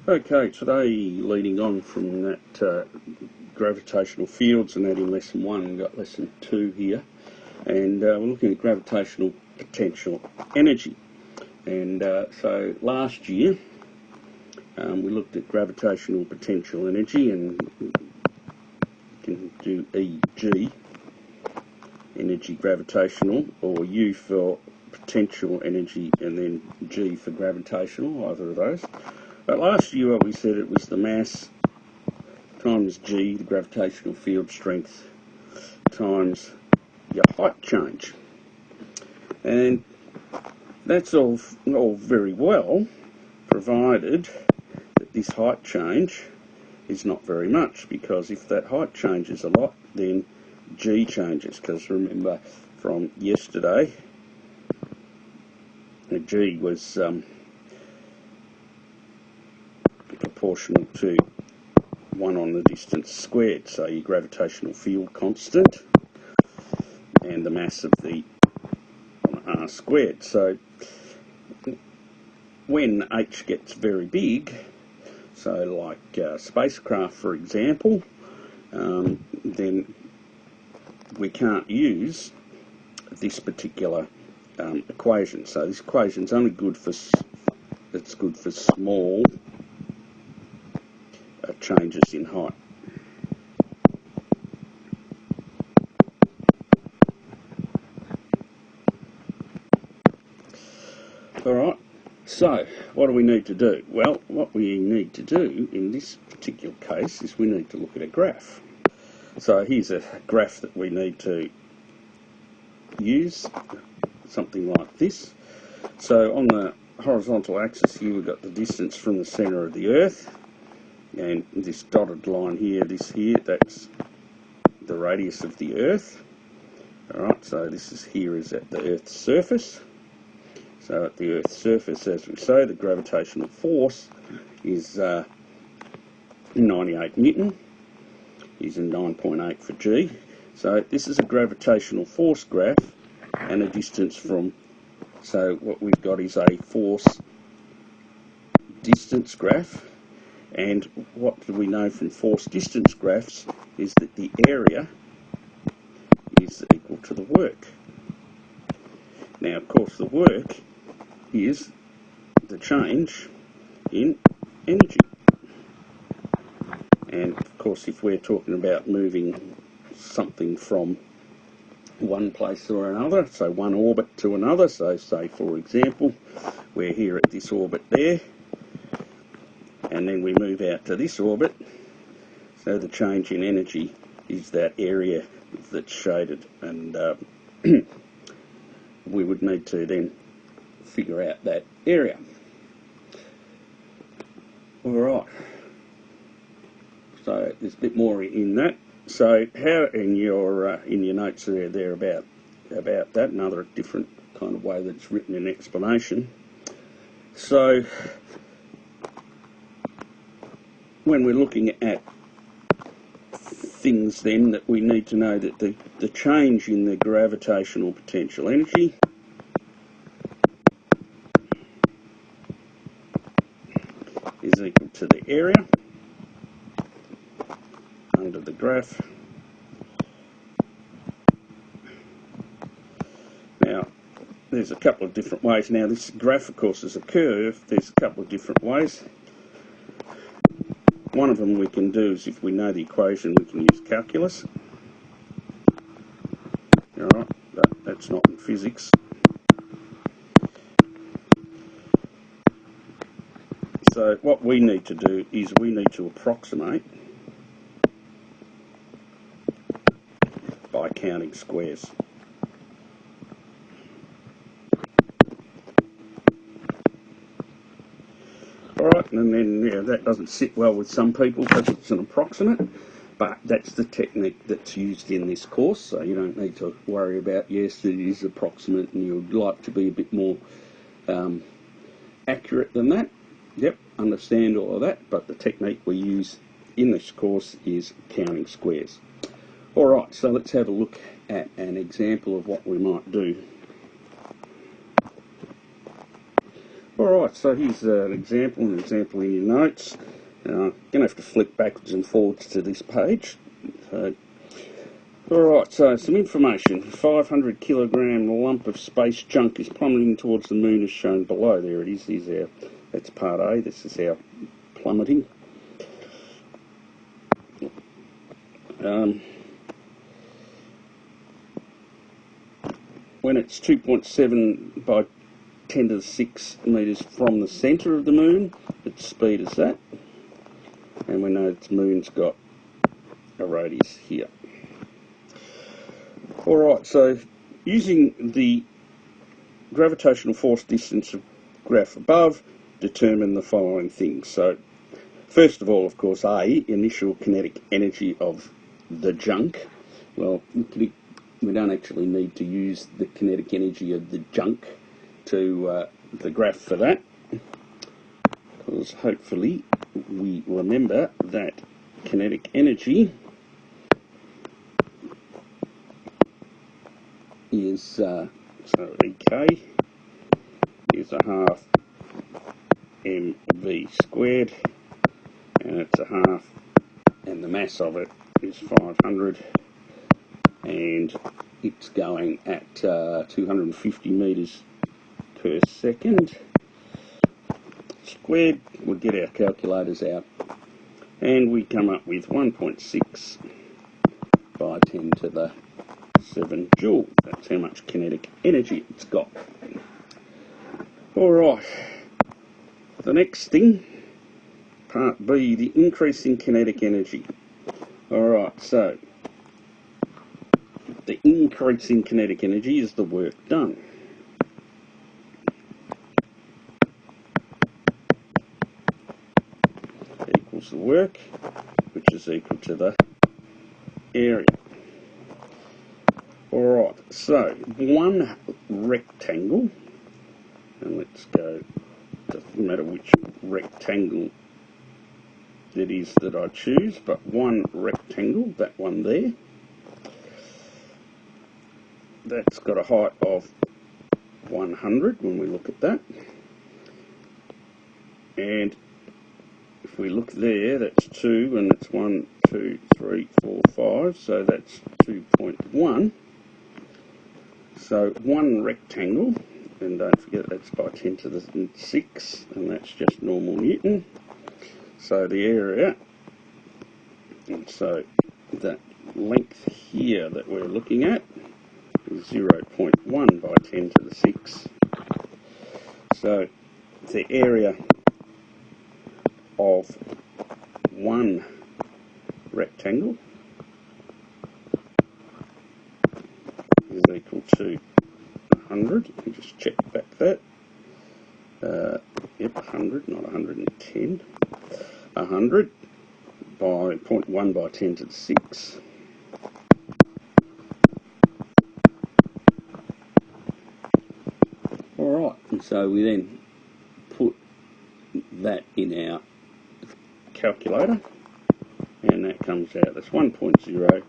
Okay, today, leading on from that gravitational fields and that in lesson 1, we've got lesson 2 here, and we're looking at gravitational potential energy. And so last year we looked at gravitational potential energy, and you can do EG, energy gravitational, or U for potential energy and then G for gravitational, either of those. But last year what we said, it was the mass times G, the gravitational field strength, times your height change. And that's all very well, provided that this height change is not very much, because if that height changes a lot, then G changes, because remember from yesterday, the G was proportional to 1 on the distance squared, so your gravitational field constant and the mass of the r squared. So when h gets very big, so like spacecraft for example, then we can't use this particular equation. So this equation's only good for small changes in height. Alright, so what do we need to do? Well, what we need to do in this particular case is we need to look at a graph. So here's a graph that we need to use, something like this. So on the horizontal axis here, we've got the distance from the centre of the Earth, and this dotted line here, that's the radius of the Earth. Alright, so this is at the Earth's surface. So at the Earth's surface, as we say, the gravitational force is 98 Newton, using 9.8 for G. So this is a gravitational force graph and a distance from, so what we've got is a force distance graph. And what do we know from force distance graphs is that the area is equal to the work. Now, of course, the work is the change in energy. And, of course, if we're talking about moving something from one place or another, so one orbit to another, so say, for example, we're here at this orbit there, and then we move out to this orbit, so the change in energy is that area that's shaded, and we would need to then figure out that area. Alright, so there's a bit more in that. So how in your notes there about that, another different kind of way that it's written in explanation. So when we're looking at things then, that we need to know that the change in the gravitational potential energy is equal to the area under the graph. Now, there's a couple of different ways. Now, this graph, of course, is a curve. There's a couple of different ways. One of them we can do is, if we know the equation, we can use calculus. Alright, but that's not in physics. So what we need to do is we need to approximate by counting squares. Alright, and then that doesn't sit well with some people because it's an approximate, but that's the technique that's used in this course, so you don't need to worry about, yes, it is approximate and you'd like to be a bit more accurate than that. Yep, understand all of that, but the technique we use in this course is counting squares. Alright, so let's have a look at an example of what we might do. Alright, Alright, so here's an example in your notes. Going to have to flick backwards and forwards to this page. Alright, so some information. 500 kilogram lump of space junk is plummeting towards the moon as shown below. There it is. That's part A. This is our plummeting. When it's 2.7 by 10 to the 6 metres from the centre of the moon, its speed is that. And we know its moon's got a radius here. Alright, so using the gravitational force distance graph above, determine the following things. So, first of all, of course, A, initial kinetic energy of the junk. Well, we don't actually need to use the kinetic energy of the junk to the graph for that, because hopefully we remember that kinetic energy is, so EK is a half mv squared, and it's a half, and the mass of it is 500, and it's going at 250 metres per second squared. We'll get our calculators out, and we come up with 1.6 by 10 to the 7 joule. That's how much kinetic energy it's got. Alright, the next thing, part B, the increase in kinetic energy. Alright, so the increase in kinetic energy is the work done. Equals the work, which is equal to the area. Alright, so one rectangle, and let's go, doesn't matter which rectangle it is that I choose, but one rectangle, that one there, that's got a height of 100 when we look at that, and if we look there, that's 2, and it's 1, 2, 3, 4, 5, so that's 2.1. So one rectangle, and don't forget that's by 10 to the 6, and that's just normal Newton. So the area, and so that length here that we're looking at is 0.1 by 10 to the 6. So the area of one rectangle is equal to 100. Let me just check back that. Yep, 100, not 110. 100 by 0.1 by 10 to the 6. Alright, and so we then put that in our calculator, and that comes out as 1.0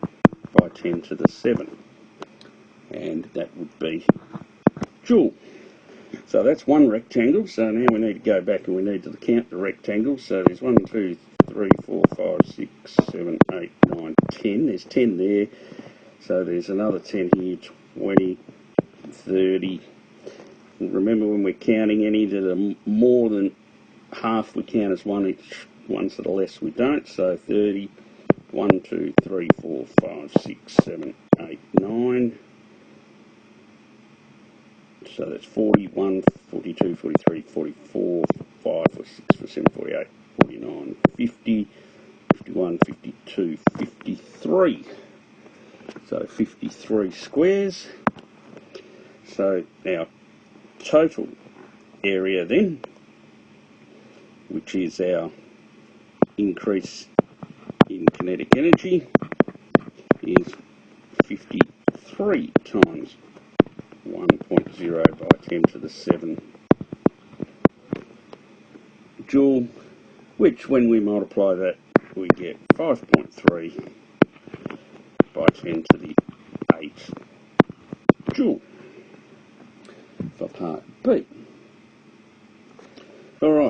by 10 to the 7, and that would be joule. So that's one rectangle. So now we need to go back and we need to count the rectangles. So there's 1, 2, 3, 4, 5, 6, 7, 8, 9, 10. There's 10 there. So there's another 10 here, 20, 30. And remember, when we're counting any that are more than half, we count as one each. Ones that are less, we don't. So 30, 1, 2, 3, 4, 5, 6, 7, 8, 9. So that's 41, 42, 43, 44, 5, 46, 47, 48, 49, 50, 51, 52, 53. So 53 squares. So our total area then, which is our increase in kinetic energy, is 53 times 1.0 by 10 to the 7 joule, which when we multiply that we get 5.3 by 10 to the 8 joule for part B.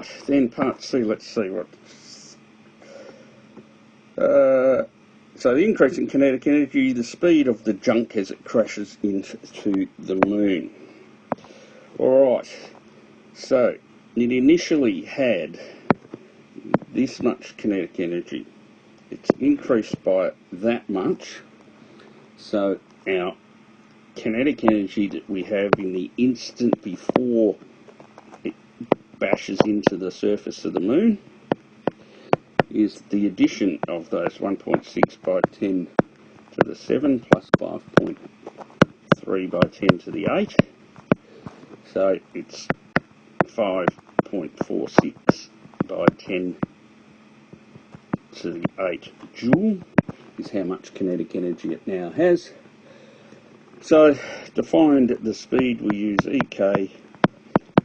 Alright, then part C, let's see what... so the increase in kinetic energy, the speed of the junk as it crashes into the moon. Alright, so it initially had this much kinetic energy. It's increased by that much. So our kinetic energy that we have in the instant before it bashes into the surface of the moon is the addition of those 1.6 by 10 to the 7 plus 5.3 by 10 to the 8. So it's 5.46 by 10 to the 8 joule is how much kinetic energy it now has. So to find the speed we use EK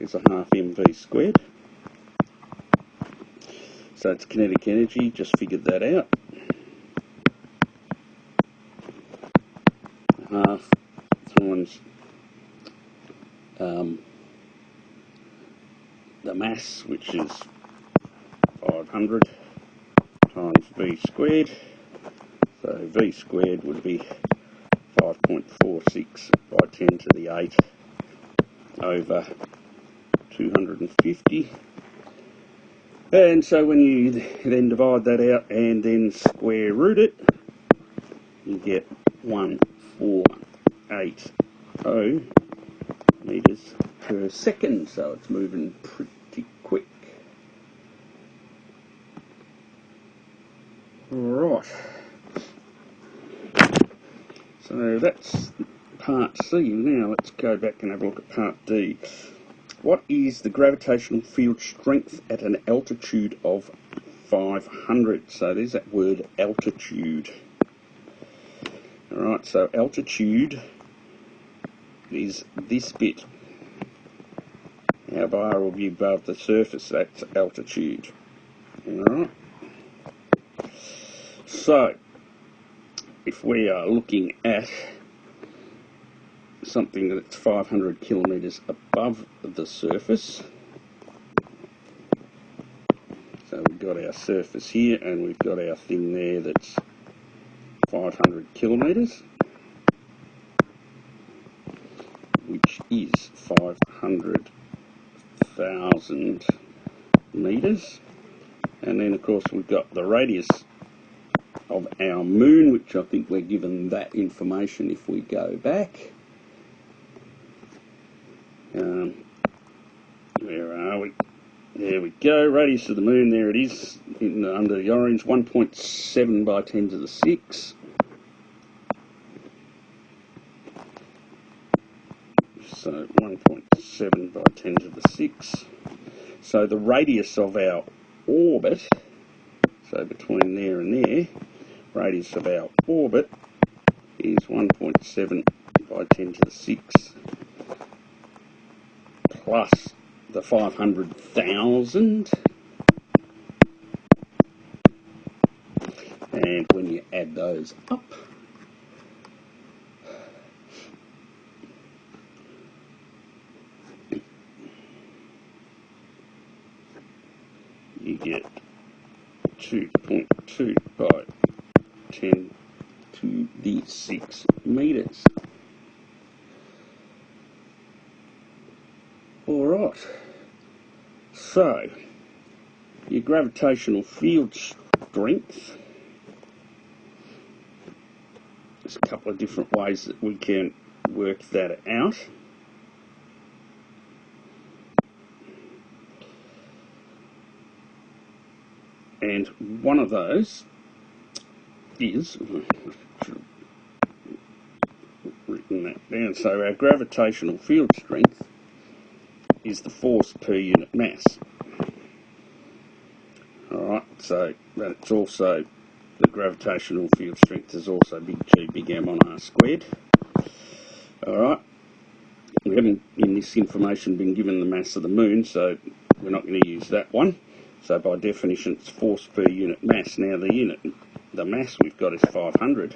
is a half mv squared. So it's kinetic energy, just figured that out. Half times the mass, which is 500 times v squared. So v squared would be 5.46 by 10 to the 8 over 250. And so when you then divide that out and then square root it, you get 1480 metres per second. So it's moving pretty quick. Right. So that's part C. Now let's go back and have a look at part D. What is the gravitational field strength at an altitude of 500? So there's that word altitude. Alright, so altitude is this bit. How far will be above the surface? That's altitude. Alright. So, if we are looking at something that's 500 kilometres above the surface, so we've got our surface here and we've got our thing there that's 500 kilometres, which is 500,000 metres, and then of course we've got the radius of our moon, which I think we're given that information if we go back. Where are we? There we go, radius of the moon, there it is, under the orange, 1.7 by 10 to the 6. So 1.7 by 10 to the 6. So the radius of our orbit, so between there and there, radius of our orbit is 1.7 by 10 to the 6 plus the 500,000, and when you add those up, you get 2.2 by 10 to the 6 metres. Alright, so your gravitational field strength, there's a couple of different ways that we can work that out. And one of those is, I should have written that down, so our gravitational field strength is the force per unit mass. Alright, so that's also, the gravitational field strength is also big G, big M on R squared. Alright, we haven't in this information been given the mass of the moon, so we're not going to use that one. So by definition it's force per unit mass. Now the mass we've got is 500.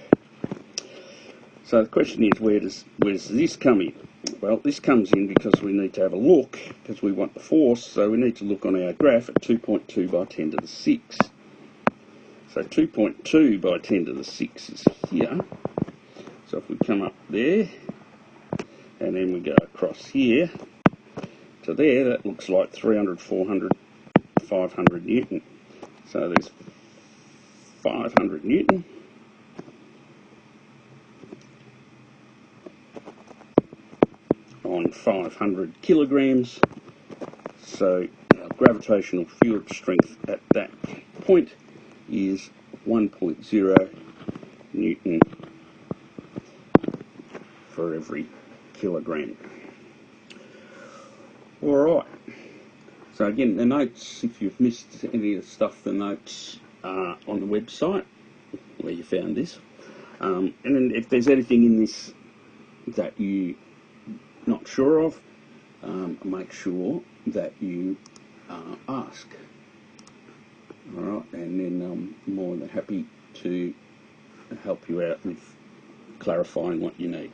So the question is, where does this come in? Well, this comes in because we need to have a look, because we want the force, so we need to look on our graph at 2.2 by 10 to the 6. So 2.2 by 10 to the 6 is here. So if we come up there, and then we go across here to there, that looks like 300, 400, 500 Newton. So there's 500 Newton. On 500 kilograms. So our gravitational field strength at that point is 1.0 Newton for every kilogram. Alright, so again, the notes, if you've missed any of the stuff, the notes are on the website where you found this. And then if there's anything in this that you not sure of, make sure that you ask. Alright, and then I'm more than happy to help you out with clarifying what you need.